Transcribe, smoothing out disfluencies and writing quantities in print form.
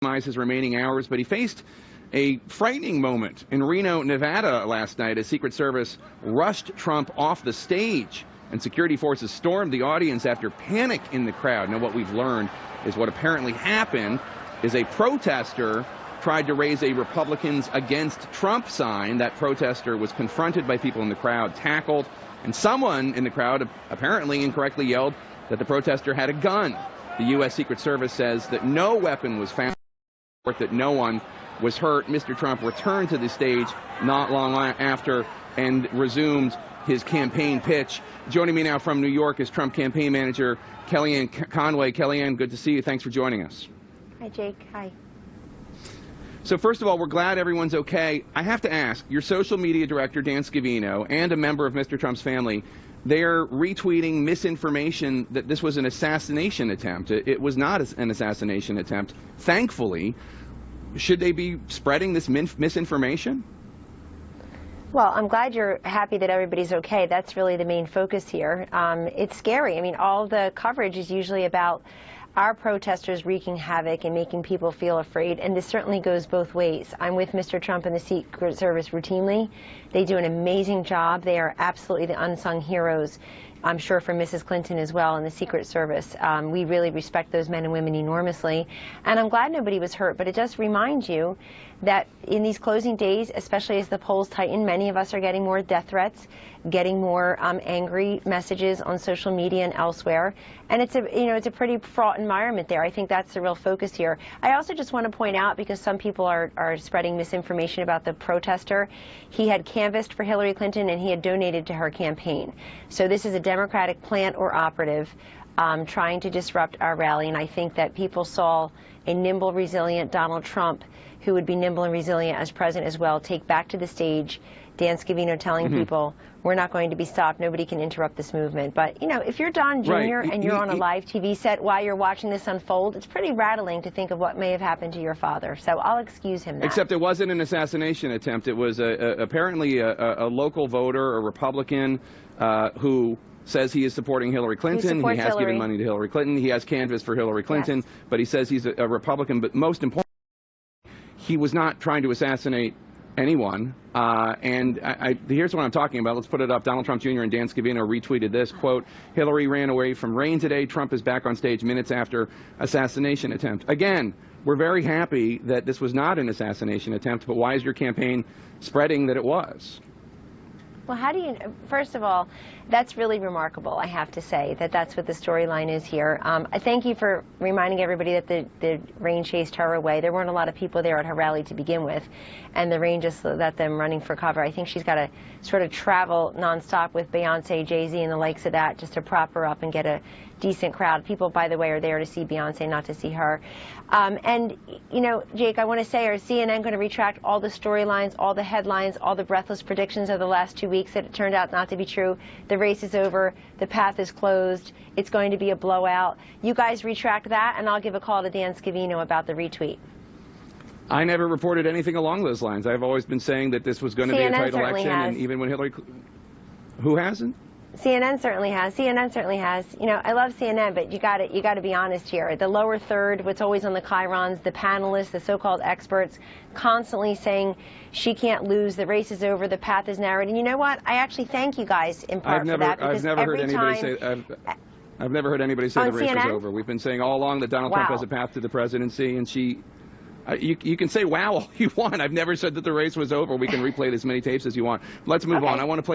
his remaining hours, but he faced a frightening moment in Reno, Nevada last night as Secret Service rushed Trump off the stage and security forces stormed the audience after panic in the crowd. Now, what we've learned is what apparently happened is a protester tried to raise a Republicans Against Trump sign. That protester was confronted by people in the crowd, tackled, and someone in the crowd apparently incorrectly yelled that the protester had a gun. The U.S. Secret Service says that no weapon was found, that no one was hurt. Mr. Trump returned to the stage not long after and resumed his campaign pitch. Joining me now from New York is Trump campaign manager Kellyanne Conway. Kellyanne, good to see you. Thanks for joining us. Hi, Jake. Hi. So first of all, we're glad everyone's okay. I have to ask, your social media director, Dan Scavino, and a member of Mr. Trump's family, they're retweeting misinformation that this was an assassination attempt. It was not an assassination attempt. Thankfully, should they be spreading this misinformation? Well, I'm glad you're happy that everybody's okay. That's really the main focus here. It's scary. I mean, all the coverage is usually about our protesters wreaking havoc and making people feel afraid, and this certainly goes both ways. I'm with Mr. Trump and the Secret Service routinely. They do an amazing job. They are absolutely the unsung heroes, I'm sure, for Mrs. Clinton as well, and the Secret Service. We really respect those men and women enormously, and I'm glad nobody was hurt, but it does remind you that in these closing days, especially as the polls tighten, many of us are getting more death threats, getting more angry messages on social media and elsewhere, and it's a pretty fraught environment there. I think that's the real focus here. I also just want to point out, because some people are spreading misinformation about the protester, he had canvassed for Hillary Clinton and he had donated to her campaign. So this is a Democratic plant or operative trying to disrupt our rally, and I think that people saw a nimble, resilient Donald Trump, who would be nimble and resilient as president as well, take back to the stage Dan Scavino telling people, we're not going to be stopped, nobody can interrupt this movement. But, you know, if you're Don Jr. and you're on a live TV set while you're watching this unfold, it's pretty rattling to think of what may have happened to your father. So I'll excuse him that. Except it wasn't an assassination attempt. It was apparently a local voter, a Republican, who says he is supporting Hillary Clinton. He has given money to Hillary Clinton. He has canvassed for Hillary Clinton. Yes. But he says he's a Republican. But most importantly, he was not trying to assassinate anyone. Here's what I'm talking about. Let's put it up. Donald Trump Jr. and Dan Scavino retweeted this, quote, Hillary ran away from rain today. Trump is back on stage minutes after assassination attempt. Again, we're very happy that this was not an assassination attempt, but why is your campaign spreading that it was? Well, how do you, first of all, that's really remarkable, I have to say, that that's what the storyline is here. I thank you for reminding everybody that the rain chased her away. There weren't a lot of people there at her rally to begin with, and the rain just let them running for cover. I think she's got to sort of travel nonstop with Beyonce, Jay-Z, and the likes of that just to prop her up and get a decent crowd. People, by the way, are there to see Beyonce, not to see her. And, you know, Jake, I want to say, are CNN going to retract all the storylines, all the headlines, all the breathless predictions of the last 2 weeks that it turned out not to be true? The race is over. The path is closed. It's going to be a blowout. You guys retract that, and I'll give a call to Dan Scavino about the retweet. I never reported anything along those lines. I've always been saying that this was going to be a tight election, and even when Hillary... Who hasn't? CNN certainly has. CNN certainly has. You know, I love CNN, but you got to be honest here. The lower third, what's always on the chyrons, the panelists, the so-called experts, constantly saying she can't lose, the race is over, the path is narrowed. And you know what? I actually thank you guys in part for that, because I've never heard anybody say the race was over. We've been saying all along that Donald Trump has a path to the presidency, and you can say wow all you want. I've never said that the race was over. We can replay as many tapes as you want. Let's move on. I want to play